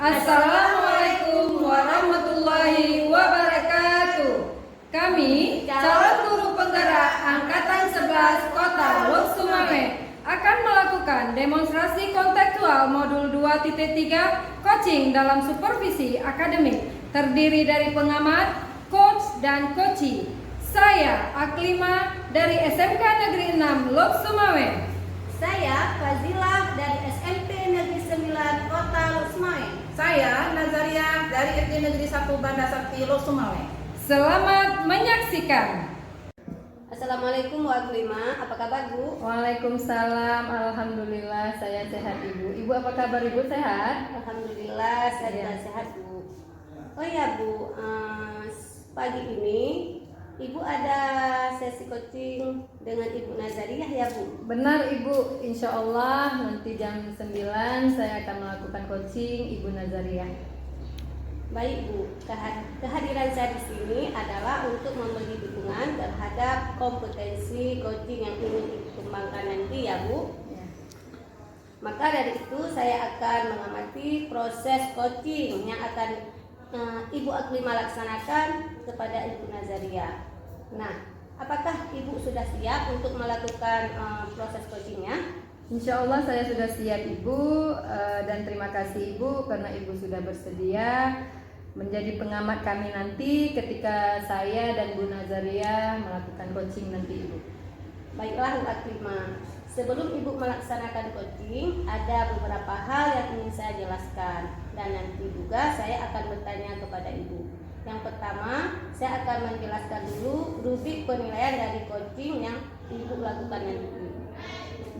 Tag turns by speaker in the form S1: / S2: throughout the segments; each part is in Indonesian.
S1: Assalamualaikum warahmatullahi wabarakatuh. Kami, calon guru penggerak Angkatan 11 Kota Lok Sumawe, akan melakukan demonstrasi kontekstual modul 2.3 coaching dalam supervisi akademik, terdiri dari pengamat, coach, dan coachee. Saya Aklima dari SMK Negeri 6 Lok Sumawe.
S2: Saya Fazilah dari SMP Negeri 9 Kota Lok Sumawe.
S3: Saya Nazaria dari SD Negeri 1 Banda Sakti Lok Sumawe.
S1: Selamat menyaksikan.
S2: Assalamualaikum warahmatullahi. Apa kabar Bu?
S1: Waalaikumsalam. Alhamdulillah saya sehat Ibu. Ibu apa kabar Ibu, sehat?
S2: Alhamdulillah saya juga sehat Bu. Oh ya Bu, pagi ini Ibu ada sesi coaching dengan Ibu Nazariah ya Bu?
S1: Benar Ibu, insya Allah nanti jam 9 saya akan melakukan coaching Ibu Nazariah.
S2: Baik Bu, kehadiran saya di sini adalah untuk memberi dukungan terhadap kompetensi coaching yang ingin Ibu kembangkan nanti ya Bu.
S1: Ya.
S2: Maka dari itu saya akan mengamati proses coaching yang akan Ibu Aklima laksanakan kepada Ibu Nazariah. Nah, apakah Ibu sudah siap untuk melakukan proses coachingnya?
S1: Insya Allah saya sudah siap Ibu, dan terima kasih Ibu karena Ibu sudah bersedia menjadi pengamat kami nanti ketika saya dan Bu Nazariah melakukan coaching nanti Ibu.
S2: Baiklah Bu Aklima, sebelum Ibu melaksanakan coaching, ada beberapa hal yang ingin saya jelaskan dan nanti juga saya akan bertanya kepada Ibu. Yang pertama, saya akan menjelaskan dulu rubrik penilaian dari coaching yang Ibu lakukan nanti.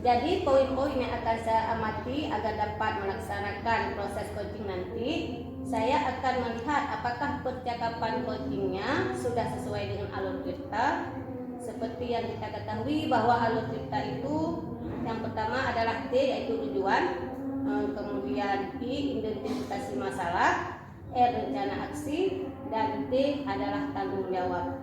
S2: Jadi poin-poin yang akan saya amati agar dapat melaksanakan proses coaching nanti, saya akan melihat apakah percakapan coachingnya sudah sesuai dengan alur cerita. Seperti yang kita ketahui bahwa alur cerita itu yang pertama adalah T yaitu tujuan, kemudian I identifikasi masalah, R rencana aksi, dan T adalah tanggung jawab.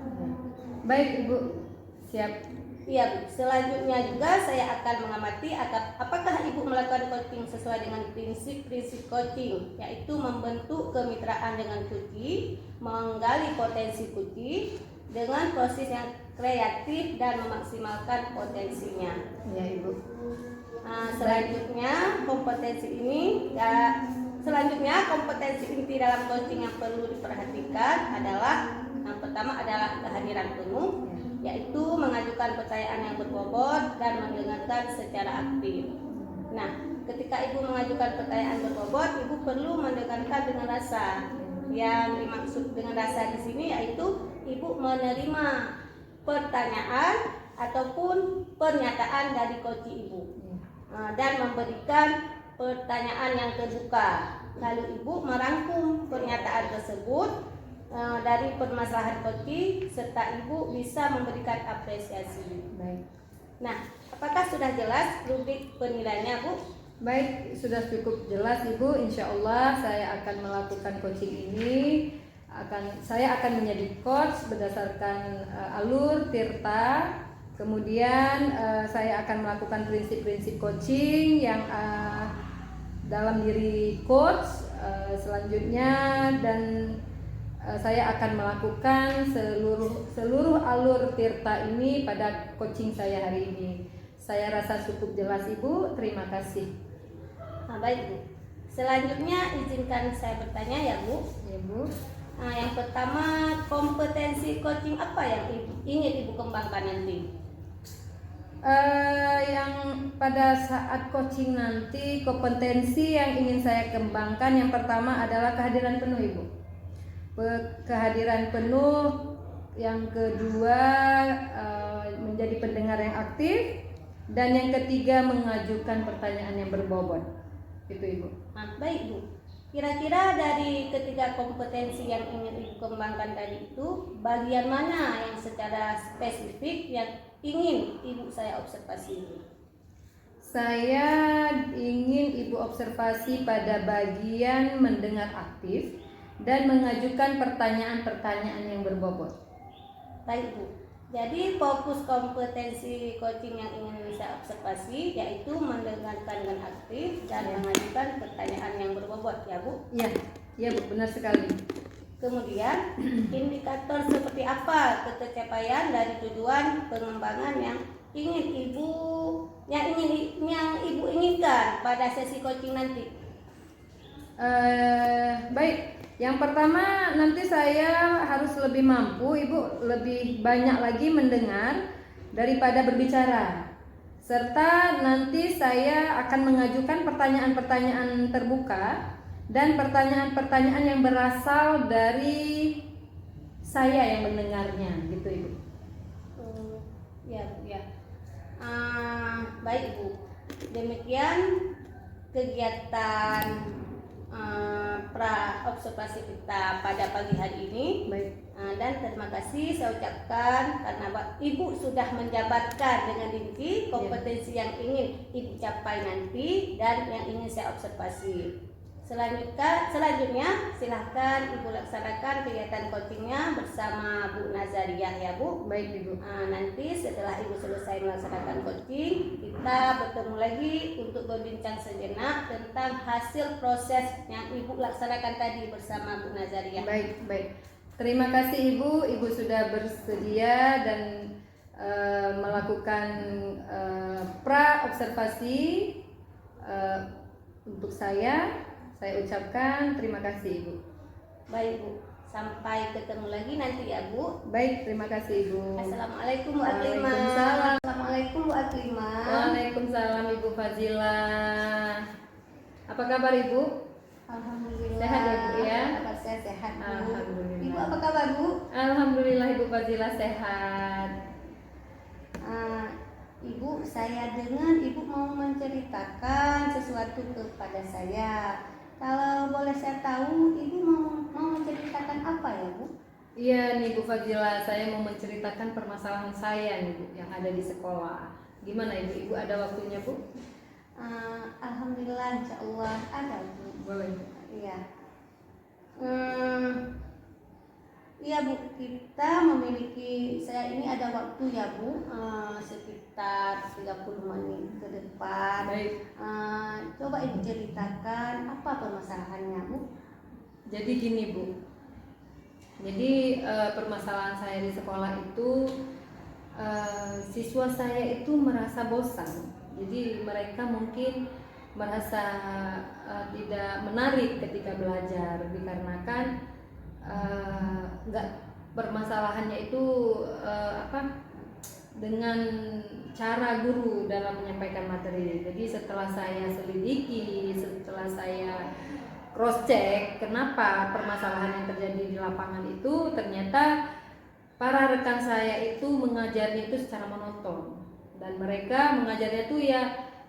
S1: Baik Ibu, siap.
S2: Iya Bu, selanjutnya juga saya akan mengamati apakah Ibu melakukan coaching sesuai dengan prinsip-prinsip coaching, yaitu membentuk kemitraan dengan coachee, menggali potensi coachee dengan proses yang kreatif dan memaksimalkan potensinya.
S1: Ya Ibu.
S2: Selanjutnya kompetensi inti dalam coaching yang perlu diperhatikan adalah yang pertama adalah kehadiran penuh, yaitu mengajukan pertanyaan yang berbobot dan mendengarkan secara aktif. Nah, ketika Ibu mengajukan pertanyaan berbobot, Ibu perlu mendengarkan dengan rasa. Yang dimaksud dengan rasa di sini yaitu Ibu menerima pertanyaan ataupun pernyataan dari coachee Ibu dan memberikan pertanyaan yang terbuka. Lalu Ibu merangkum pernyataan tersebut dari permasalahan coachee serta Ibu bisa memberikan apresiasi.
S1: Baik.
S2: Nah, apakah sudah jelas rubrik penilaiannya Bu?
S1: Baik, sudah cukup jelas Ibu. Insya Allah saya akan melakukan coaching ini. Saya akan menjadi coach berdasarkan alur tirta. Kemudian saya akan melakukan prinsip-prinsip coaching yang dalam diri coach. Selanjutnya dan saya akan melakukan seluruh alur tirta ini pada coaching saya hari ini. Saya rasa cukup jelas Ibu. Terima kasih.
S2: Baik Bu. Selanjutnya izinkan saya bertanya ya Bu.
S1: Ya Bu.
S2: Yang pertama, kompetensi coaching apa yang ingin Ibu kembangkan nanti?
S1: Yang pada saat coaching nanti, kompetensi yang ingin saya kembangkan yang pertama adalah kehadiran penuh Ibu. Kehadiran penuh. Yang kedua, menjadi pendengar yang aktif. Dan yang ketiga, mengajukan pertanyaan yang berbobot. Itu Ibu.
S2: Baik Bu. Kira-kira dari ketiga kompetensi yang ingin Ibu kembangkan tadi itu, bagian mana yang secara spesifik yang ingin Ibu saya observasi?
S1: Saya ingin Ibu observasi pada bagian mendengar aktif dan mengajukan pertanyaan-pertanyaan yang berbobot.
S2: Baik Bu. Jadi fokus kompetensi coaching yang ingin saya observasi yaitu mendengarkan dengan aktif dan mengajukan pertanyaan yang berbobot, ya Bu.
S1: Iya, iya Bu, benar sekali.
S2: Kemudian indikator seperti apa ketercapaian dari tujuan pengembangan yang ibu inginkan pada sesi coaching nanti?
S1: Baik. Yang pertama, nanti saya harus lebih mampu, Ibu, lebih banyak lagi mendengar daripada berbicara. Serta nanti saya akan mengajukan pertanyaan-pertanyaan terbuka dan pertanyaan-pertanyaan yang berasal dari saya yang mendengarnya, gitu Ibu.
S2: Ya, Bu, ya. Baik Bu, demikian kegiatan pra observasi kita pada pagi hari ini.
S1: Baik.
S2: Dan terima kasih saya ucapkan karena Ibu sudah menjabarkan dengan rinci kompetensi yang ingin Ibu capai nanti dan yang ingin saya observasi. Selanjutnya silahkan Ibu laksanakan kegiatan coachingnya bersama Bu Nazariah, ya Bu.
S1: Baik Ibu.
S2: Nanti setelah Ibu selesai melaksanakan coaching, kita bertemu lagi untuk berbincang sejenak tentang hasil proses yang Ibu laksanakan tadi bersama Bu Nazariah.
S1: Baik, baik. Terima kasih Ibu. Ibu sudah bersedia dan melakukan pra observasi untuk saya. Saya ucapkan terima kasih Ibu.
S2: Baik Bu, sampai ketemu lagi nanti ya Bu.
S1: Baik, terima kasih Ibu.
S2: Assalamualaikum Bu Aklima.
S1: Waalaikumsalam.
S2: Assalamualaikum Bu Aklima.
S1: Waalaikumsalam Ibu Fazila. Apa kabar Ibu?
S2: Alhamdulillah.
S1: Sehat ya Bu ya?
S2: Kabar saya sehat Bu.
S1: Alhamdulillah.
S2: Ibu apa kabar Bu?
S1: Alhamdulillah Ibu Fazila sehat.
S2: Ibu, saya dengar Ibu mau menceritakan sesuatu kepada saya. Kalau boleh saya tahu, Ibu mau menceritakan apa ya Bu?
S1: Iya nih Bu Fazila, saya mau menceritakan permasalahan saya nih Bu yang ada di sekolah. Gimana Ibu? Ibu ada waktunya Bu?
S2: Alhamdulillah, insya Allah ada Bu.
S1: Boleh.
S2: Iya. Iya Bu, kita memiliki, saya ini ada waktu ya Bu, sekitar 30 menit ke depan.
S1: Baik.
S2: Coba Ibu ceritakan apa permasalahannya Bu?
S1: Jadi gini Bu. Jadi permasalahan saya di sekolah itu siswa saya itu merasa bosan. Jadi mereka mungkin merasa tidak menarik ketika belajar dikarenakan permasalahannya itu dengan cara guru dalam menyampaikan materi. Jadi setelah saya selidiki, setelah saya cross check kenapa permasalahan yang terjadi di lapangan itu, ternyata para rekan saya itu mengajarnya itu secara monoton dan mereka mengajarnya itu ya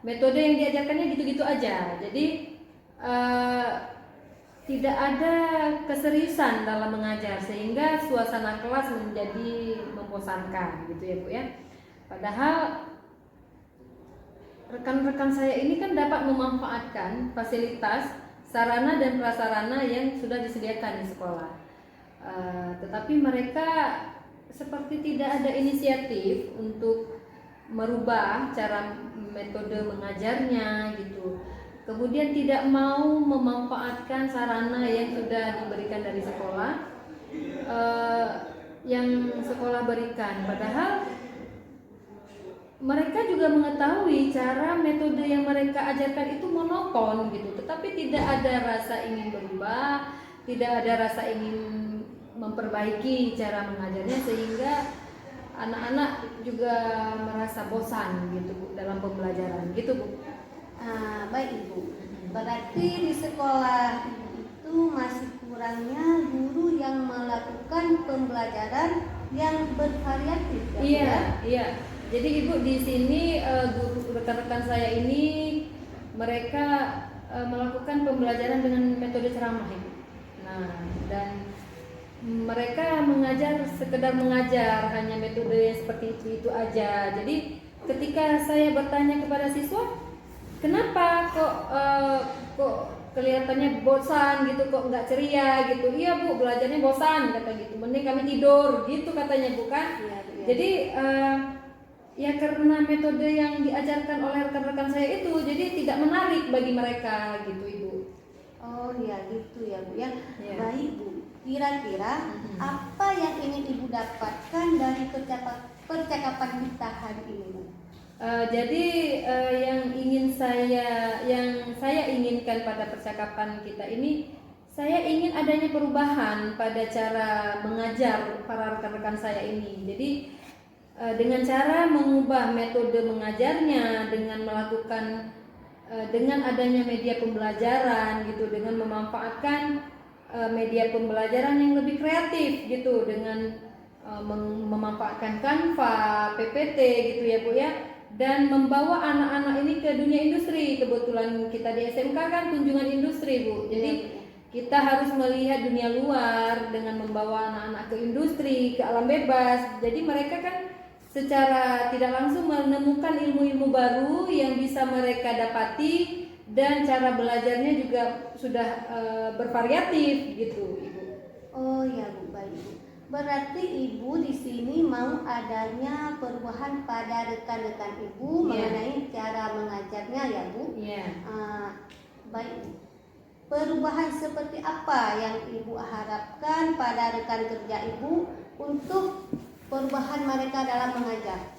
S1: metode yang diajarkannya gitu-gitu aja. Jadi tidak ada keseriusan dalam mengajar sehingga suasana kelas menjadi membosankan gitu ya Bu ya. Padahal rekan-rekan saya ini kan dapat memanfaatkan fasilitas, sarana dan prasarana yang sudah disediakan di sekolah. Tetapi mereka seperti tidak ada inisiatif untuk merubah cara metode mengajarnya gitu. Kemudian tidak mau memanfaatkan sarana yang sudah diberikan dari sekolah, yang sekolah berikan. Padahal mereka juga mengetahui cara metode yang mereka ajarkan itu monoton gitu, tetapi tidak ada rasa ingin berubah, tidak ada rasa ingin memperbaiki cara mengajarnya sehingga anak-anak juga merasa bosan gitu Bu dalam pembelajaran gitu Bu.
S2: Baik Ibu, berarti di sekolah itu masih kurangnya guru yang melakukan pembelajaran yang bervariatif ya?
S1: Iya, iya. Jadi Ibu di sini guru rekan-rekan saya ini mereka melakukan pembelajaran dengan metode ceramah Ibu. Nah, dan mereka mengajar sekedar mengajar hanya metode seperti itu aja. Jadi ketika saya bertanya kepada siswa, kenapa kok kelihatannya bosan gitu, kok nggak ceria gitu? Iya Bu, belajarnya bosan kata gitu. Mending kami tidur gitu katanya Bu kan.
S2: Iya.
S1: Jadi ya karena metode yang diajarkan oleh rekan-rekan saya itu jadi tidak menarik bagi mereka gitu Ibu.
S2: Oh ya gitu ya Bu ya.
S1: Ya.
S2: Baik Bu. Kira-kira apa yang ingin Ibu dapatkan dari percakapan kita hari ini Bu?
S1: Jadi yang saya inginkan pada percakapan kita ini, saya ingin adanya perubahan pada cara mengajar para rekan-rekan saya ini. Jadi dengan cara mengubah metode mengajarnya, dengan melakukan dengan adanya media pembelajaran gitu, dengan memanfaatkan media pembelajaran yang lebih kreatif gitu, dengan memanfaatkan Canva, PPT gitu ya Bu ya, dan membawa anak-anak ini ke dunia industri. Kebetulan kita di SMK kan kunjungan industri Bu, jadi kita harus melihat dunia luar dengan membawa anak-anak ke industri, ke alam bebas. Jadi mereka kan secara tidak langsung menemukan ilmu-ilmu baru yang bisa mereka dapati, dan cara belajarnya juga sudah bervariatif gitu Ibu.
S2: Oh ya Bu, baik Bu. Berarti Ibu di sini mau adanya perubahan pada rekan-rekan Ibu mengenai cara mengajarnya ya Bu.
S1: Iya.
S2: Baik Bu. Perubahan seperti apa yang Ibu harapkan pada rekan kerja Ibu untuk perubahan mereka dalam mengajar?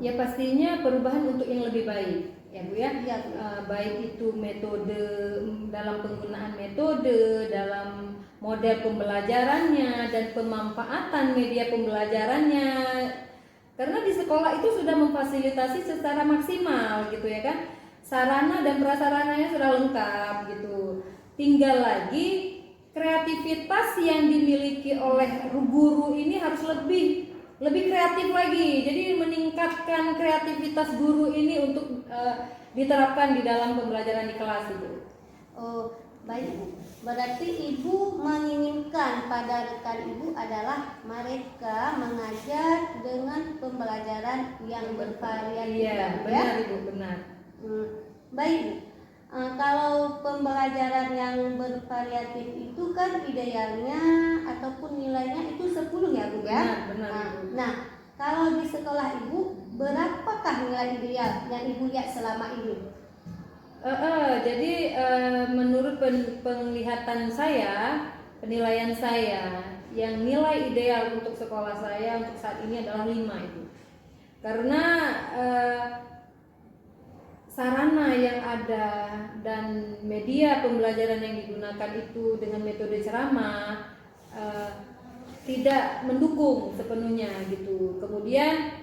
S1: Ya pastinya perubahan untuk yang lebih baik ya Bu ya.
S2: Iya, Bu.
S1: Baik itu metode, dalam penggunaan metode, dalam model pembelajarannya, dan pemanfaatan media pembelajarannya. Karena di sekolah itu sudah memfasilitasi secara maksimal gitu ya kan. Sarana dan prasarananya sudah lengkap gitu. Tinggal lagi kreativitas yang dimiliki oleh guru ini harus lebih kreatif lagi. Jadi meningkatkan kreativitas guru ini untuk diterapkan di dalam pembelajaran di kelas itu.
S2: Oh, baik Bu. Berarti Ibu menginginkan pada rekan Ibu adalah mereka mengajar dengan pembelajaran yang bervariasi.
S1: Iya, benar Ibu, benar.
S2: Baik Bu. Kalau pembelajaran yang bervariatif itu kan idealnya ataupun nilainya itu 10 ya Bu ya?
S1: Benar Ibu.
S2: Nah, kalau di sekolah Ibu berapakah nilai ideal yang Ibu lihat selama ini?
S1: Jadi menurut penglihatan saya, penilaian saya, yang nilai ideal untuk sekolah saya untuk saat ini adalah 5 Ibu. Karena sarana yang ada dan media pembelajaran yang digunakan itu dengan metode ceramah tidak mendukung sepenuhnya gitu. Kemudian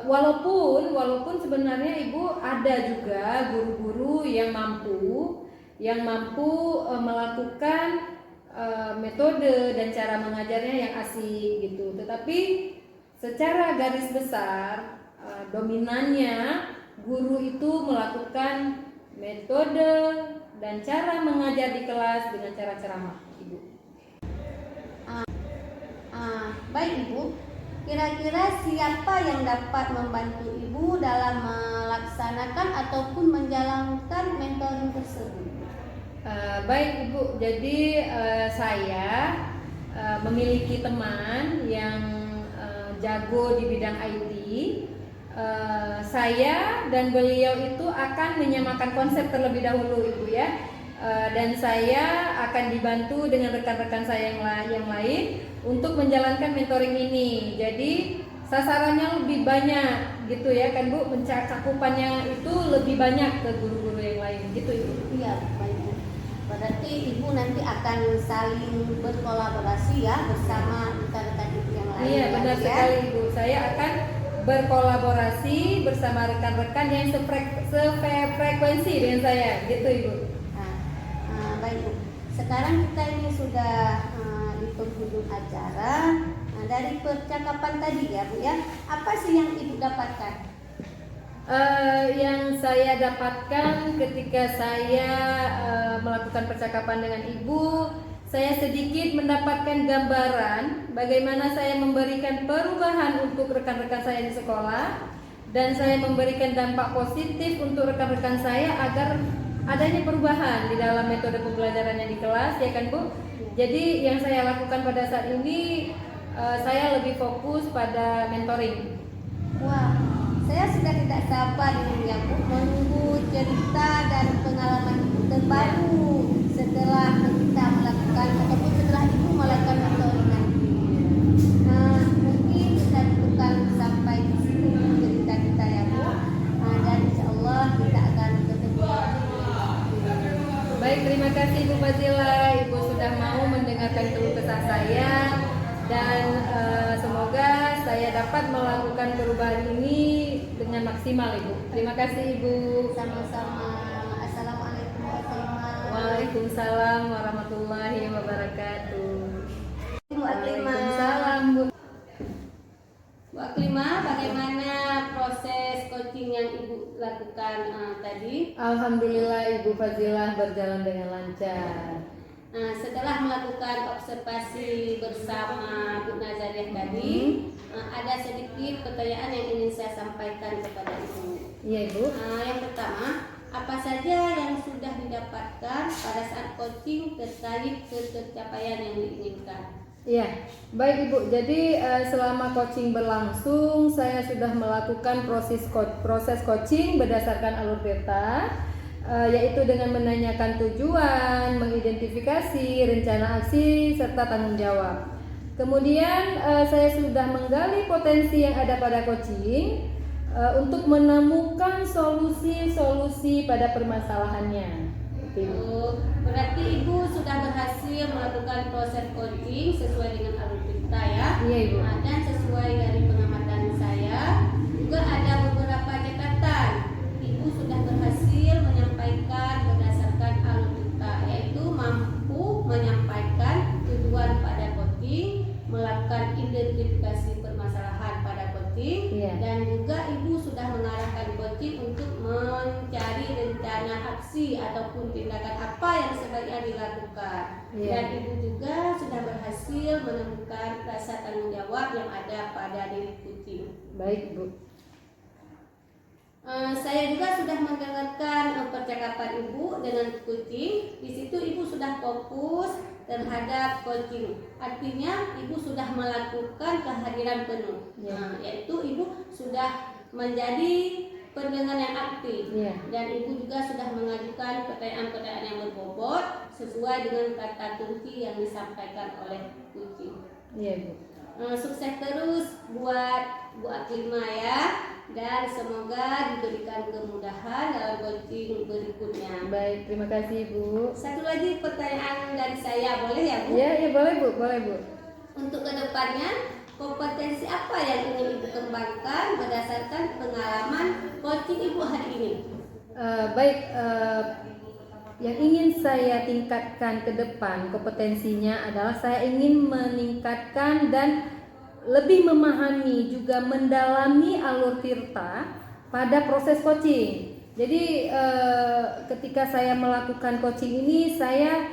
S1: walaupun sebenarnya Ibu ada juga guru-guru yang mampu melakukan metode dan cara mengajarnya yang asik gitu. Tetapi secara garis besar dominannya guru itu melakukan metode dan cara mengajar di kelas dengan cara ceramah Ibu.
S2: Baik Ibu, kira-kira siapa yang dapat membantu Ibu dalam melaksanakan ataupun menjalankan mentoring tersebut?
S1: Baik Ibu, jadi saya memiliki teman yang jago di bidang IT. Saya dan beliau itu akan menyamakan konsep terlebih dahulu Ibu ya, dan saya akan dibantu dengan rekan-rekan saya yang lain untuk menjalankan mentoring ini. Jadi sasarannya lebih banyak gitu ya kan Bu, cakupannya itu lebih banyak ke guru-guru yang lain gitu Ibu.
S2: Iya baik Bu. Berarti Ibu nanti akan saling berkolaborasi ya bersama rekan-rekan Ibu yang lain.
S1: Iya benar sekali Ibu, saya akan berkolaborasi bersama rekan-rekan yang sefrekuensi dengan saya gitu Ibu.
S2: Baik Bu, sekarang kita ini sudah di penghujung acara. Dari percakapan tadi ya Bu ya, apa sih yang Ibu dapatkan?
S1: Yang saya dapatkan ketika saya melakukan percakapan dengan Ibu, saya sedikit mendapatkan gambaran bagaimana saya memberikan perubahan untuk rekan-rekan saya di sekolah, dan saya memberikan dampak positif untuk rekan-rekan saya agar adanya perubahan di dalam metode pembelajarannya di kelas ya kan Bu. Jadi yang saya lakukan pada saat ini saya lebih fokus pada mentoring.
S2: Wah, saya sudah tidak sabar ini ya Bu, menunggu cerita dan pengalaman Ibu terbaru setelah kita melakukan ataupun setelah Ibu melakukan mentoring nanti. Mungkin bisa cukupkan sampai di sini cerita kita ya Bu. Dan insya Allah kita akan ketemu lagi.
S1: Baik, terima kasih Ibu Fazila. Ibu sudah mau mendengarkan keluh kesah saya dan semoga saya dapat melakukan perubahan ini dengan maksimal Ibu. Terima kasih Ibu.
S2: Sama-sama. Assalamualaikum warahmatullahi wabarakatuh.
S1: Waalaikumsalam warahmatullahi wabarakatuh.
S2: Bu Aklima.
S1: Waalaikumsalam Bu.
S2: Bu Aklima, bagaimana proses coaching yang Ibu lakukan tadi?
S1: Alhamdulillah Ibu Fazilah berjalan dengan lancar.
S2: Setelah melakukan observasi bersama Bu Nazariah tadi, ada sedikit pertanyaan yang ingin saya sampaikan kepada Ibu.
S1: Iya Ibu.
S2: Yang pertama, apa saja yang sudah didapatkan pada saat coaching terkait pencapaian yang diinginkan?
S1: Iya, baik Ibu. Jadi selama coaching berlangsung, saya sudah melakukan proses coaching berdasarkan alur peta, yaitu dengan menanyakan tujuan, mengidentifikasi rencana aksi serta tanggung jawab. Kemudian saya sudah menggali potensi yang ada pada coaching untuk menemukan solusi-solusi pada permasalahannya.
S2: Berarti Ibu sudah berhasil melakukan proses coaching sesuai dengan alur cerita ya.
S1: Iya Ibu.
S2: Dan sesuai dari pengamatan saya juga ada beberapa catatan. Ibu sudah berhasil menyampaikan berdasarkan alur cerita, yaitu mampu menyampaikan tujuan pada coaching, melakukan identifikasi permasalahan pada coaching, dan juga Ibu sudah mengarahkan coaching untuk mencari rencana aksi ataupun tindakan apa yang sebaiknya dilakukan. Dan Ibu juga sudah berhasil menemukan rasa tanggung jawab yang ada pada diri coaching.
S1: Baik Bu.
S2: Saya juga sudah mendengarkan percakapan Ibu dengan coaching. Di situ Ibu sudah fokus terhadap coaching. Artinya Ibu sudah melakukan kehadiran penuh. Yaitu Ibu sudah menjadi pendengar yang aktif. Dan Ibu juga sudah mengajukan pertanyaan-pertanyaan yang berbobot sesuai dengan kata kunci yang disampaikan oleh coaching.
S1: Iya Bu.
S2: Sukses terus buat Bu Aklima ya, dan semoga diberikan kemudahan dalam coaching berikutnya.
S1: Baik, terima kasih Bu.
S2: Satu lagi pertanyaan dari saya, boleh ya Bu?
S1: Iya boleh Bu, boleh Bu.
S2: Untuk kedepannya, kompetensi apa yang ingin Ibu kembangkan berdasarkan pengalaman coaching Ibu hari ini?
S1: Yang ingin saya tingkatkan ke depan kompetensinya adalah saya ingin meningkatkan dan lebih memahami juga mendalami alur tirta pada proses coaching. Jadi ketika saya melakukan coaching ini saya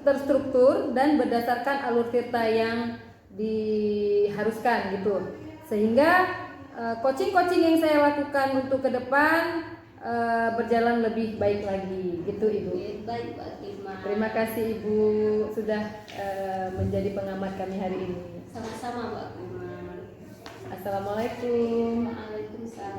S1: terstruktur dan berdasarkan alur tirta yang diharuskan gitu. Sehingga coaching-coaching yang saya lakukan untuk ke depan berjalan lebih baik lagi gitu Ibu.
S2: Baik Bu Aklima.
S1: Terima kasih Ibu sudah menjadi pengamat kami hari ini.
S2: Sama-sama Bu Aklima.
S1: Assalamualaikum.
S2: Waalaikumsalam.